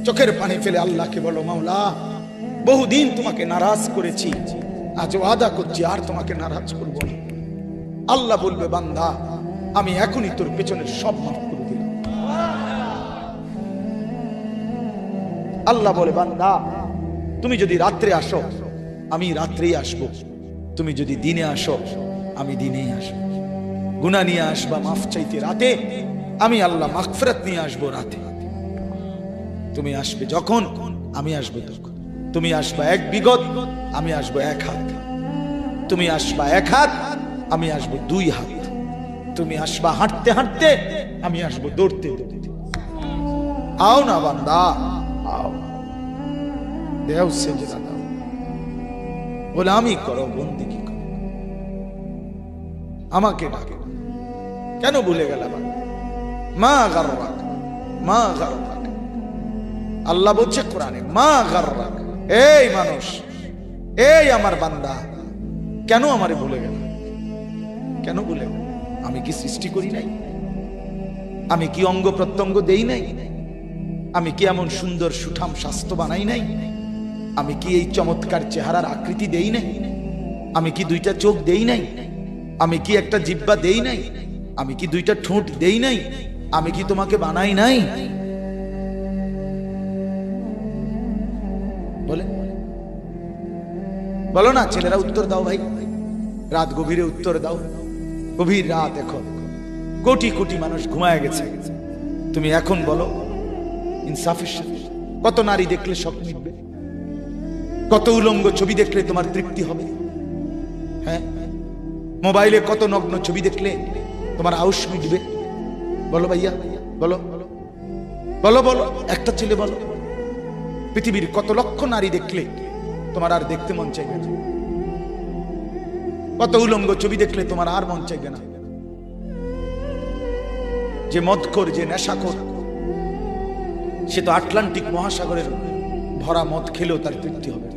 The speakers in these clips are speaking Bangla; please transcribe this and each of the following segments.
চোখের পানি ফেলে আল্লাহকে বলো, মাওলা বহুদিন তোমাকে নারাজ করেছি, আজ ওয়াদা করছি আর তোমাকে নারাজ করব না। আল্লাহ বলবে, বান্দা আমি এখনই তোর পেছনের সব মাফ করে দিলাম। আল্লাহ বলে, বান্দা তুমি যদি রাত্রে আসো আমি রাত্রেই আসবো, তুমি যদি দিনে আসো আমি দিনেই আসবো। গুনাহ নিয়ে আসবা মাফ চাইতে রাতে, আমি আল্লাহ মাগফিরাত নিয়ে আসবো রাতে। তুমি আসবে যখন, আমি আসবো তখন। তুমি আসবা এক বিগত, আমি আসবো এক হাত। তুমি আসবা এক হাত, আমি আসবো দুই হাত। তুমি আসবা হাঁটতে হাঁটতে, আমি আসবো দৌড়তে দৌড়তে। আও না বান্দা, আও, দেও সেজদা দাও, গোলামি করো, বন্দেগী করো, আমাকে ডাকে। কেন ভুলে গেল? মা গাররাক, মা গাররাক। আল্লাহ বলছে কোরআনে, মা গাররাক। এই মানুষ, এই আমার বান্দা, কেন আমারে ভুলে গেল? কেন ভুলে গেল? আমি কি সৃষ্টি করি নাই? আমি কি অঙ্গ প্রত্যঙ্গ দেই নাই? আমি কি এমন সুন্দর সুঠাম স্বাস্থ্য বানাই নাই? আমি কি এই চমৎকার চেহারার আকৃতি দেই নাই? আমি কি দুইটা চোখ দেই নাই? আমি কি একটা জিহ্বা দেই নাই? আমি কি দুইটা ঠোঁট দেই নাই? আমি কি তোমাকে বানাই নাই? বলে বলো না ছেলেরা, উত্তর দাও ভাই, রাত গভীরে উত্তর দাও। গভীর রাত, এখন কোটি কোটি মানুষ ঘুমায় গেছে। তুমি এখন বলো ইনসাফের সাথে, কত নারী দেখলে শখ মিটবে? কত উলঙ্গ ছবি দেখলে তোমার তৃপ্তি হবে? হ্যাঁ, মোবাইলে কত নগ্ন ছবি দেখলে তোমার আউশ মিটবে? বলো ভাইয়া, বলো বলো বলো, একটা ছেলে বলো। পৃথিবীর কত লক্ষ নারী দেখলে তোমার আর দেখতে মন চাইবে না? কত উলঙ্গ ছবি দেখলে তোমার আর মন চাইবে না? যে মদখোর, যে নেশাখোর, সে তো আটলান্টিক মহাসাগরের ভরা মদ খেলেও তার তৃপ্তি হবে।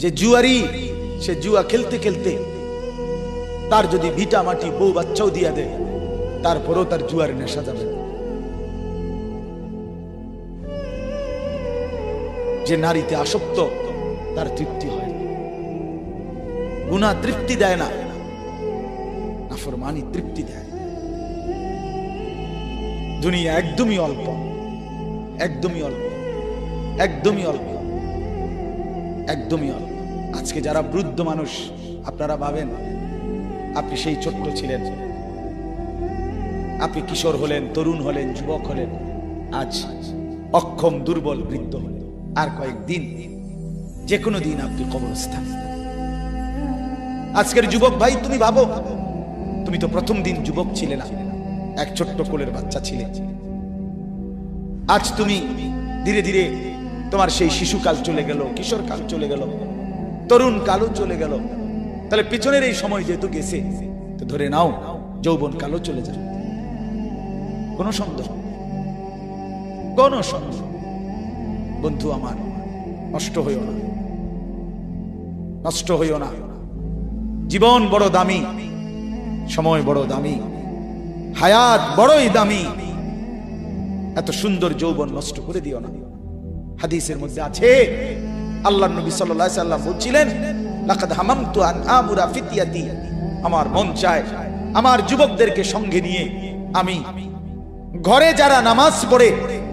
যে জুয়ারি, সে জুয়া খেলতে খেলতে তার যদি ভিটা মাটি বউ বাচ্চাও দিয়া দেয়, তারপরেও তার জুয়ার নেশা যাবে। যে নারীতে আসক্ত, তার তৃপ্তি হয়। গুনাহ তৃপ্তি দেয় না, নাফরমানি তৃপ্তি দেয়। দুনিয়া একদমই অল্প, একদমই অল্প, একদমই অল্প, একদমই অল্প। আজকে যারা বৃদ্ধ মানুষ, আপনারা ভাবেন আপনি সেই ছোট্ট ছিলেন, আপনি কিশোর হলেন, তরুণ হলেন, যুবক হলেন, আজ অক্ষম দুর্বল বৃদ্ধ হলেন। আর কয়েকদিন, যে কোনো দিন আপনি কবরস্থান। আজকের যুবক ভাই, তুমি ভাবো, তুমি তো প্রথম দিন যুবক ছিলে না, এক ছোট্ট কোলের বাচ্চা ছিলে। আজ তুমি ধীরে ধীরে তোমার সেই শিশুকাল চলে গেল, কিশোরকাল চলে গেল, তরুণ কালও চলে গেল। তাহলে পিছনের এই সময় যেহেতু গেছে, তো ধরে নাও যৌবন কালও চলে যাবে। কোনো সন্দেহ, কোনো সন্দেহ। বন্ধু আমার, নষ্ট হইও না, নষ্ট হইও না। জীবন বড় দামি, সময় বড় দামি, হায়াত বড়ই দামি। এত সুন্দর যৌবন নষ্ট করে দিও না। হাদিসের মধ্যে আছে, আল্লাহর নবী সাল্লাল্লাহু আলাইহি সাল্লাম বলছিলেন, লাকাদ হামামতু আন আমুরা ফিতিয়াতি, আমার মন চায় আমার যুবকদেরকে সঙ্গে নিয়ে আমি ঘরে যারা নামাজ পড়ে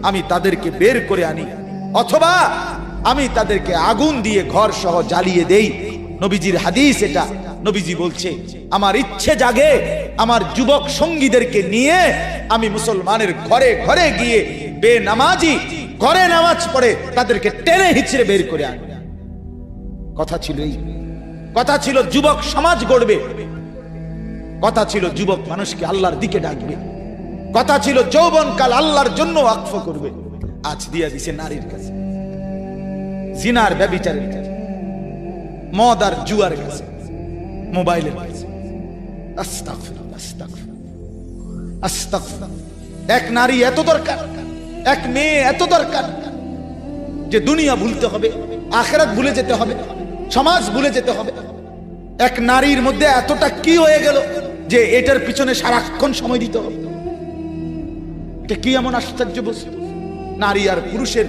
আমি তাদেরকে বের করে আনি, অথবা আমি তাদেরকে আগুন দিয়ে ঘর সহ জ্বালিয়ে দেই। নবীজির হাদিস এটা। নবীজি বলছে, আমার ইচ্ছে জাগে আমার যুবক সঙ্গীদেরকে নিয়ে আমি মুসলমানের ঘরে ঘরে গিয়ে বেনামাজি ঘরে নামাজ পড়ে তাদেরকে টেনে হিচড়ে বের করে আনি। কথা ছিল এই, কথা ছিল যুবক সমাজ গড়বে, কথা ছিল যুবক মানুষকে আল্লাহর দিকে ডাকবে, কথা ছিল যৌবনকাল আল্লাহর জন্য ওয়াকফ করবে। আজ দিয়া দিছে নারীর কাছে, জিনার ব্যভিচারের কাছে, মদ আর জুয়ার কাছে, মোবাইলের কাছে। আস্তাগফিরুল্লাহ, আস্তাগফিরুল্লাহ, আস্তাগফিরুল্লাহ। এক নারী এত দরকার, এক মেয়ে এত দরকার যে দুনিয়া ভুলতে হবে, আখিরাত ভুলে যেতে হবে, সমাজ ভুলে যেতে হবে। এক নারীর মধ্যে এতটা কি হয়ে গেল যে এটার পিছনে সারাক্ষণ সময় দিতে হবে। এটা কি এমন আশ্চর্য বস্তু? নারী আর পুরুষের,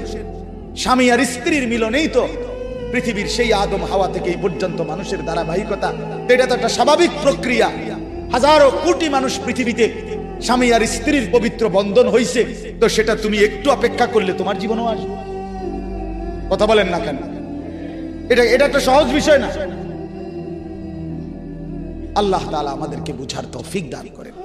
স্বামী আর স্ত্রীর মিলনেই তো পৃথিবীর সেই আদম হাওয়া থেকে এই পর্যন্ত মানুষের ধারাবাহিকতা। এটা তো একটা স্বাভাবিক প্রক্রিয়া। হাজারো কোটি মানুষ পৃথিবীতে স্বামী আর স্ত্রীর পবিত্র বন্ধন হইছে, তো সেটা তুমি একটু অপেক্ষা করলে তোমার জীবনও আসবে। কথা বলেন না কেন? এটা একটা সহজ বিষয় না। আল্লাহ তাআলা আমাদেরকে বুঝার তৌফিক দান করেন।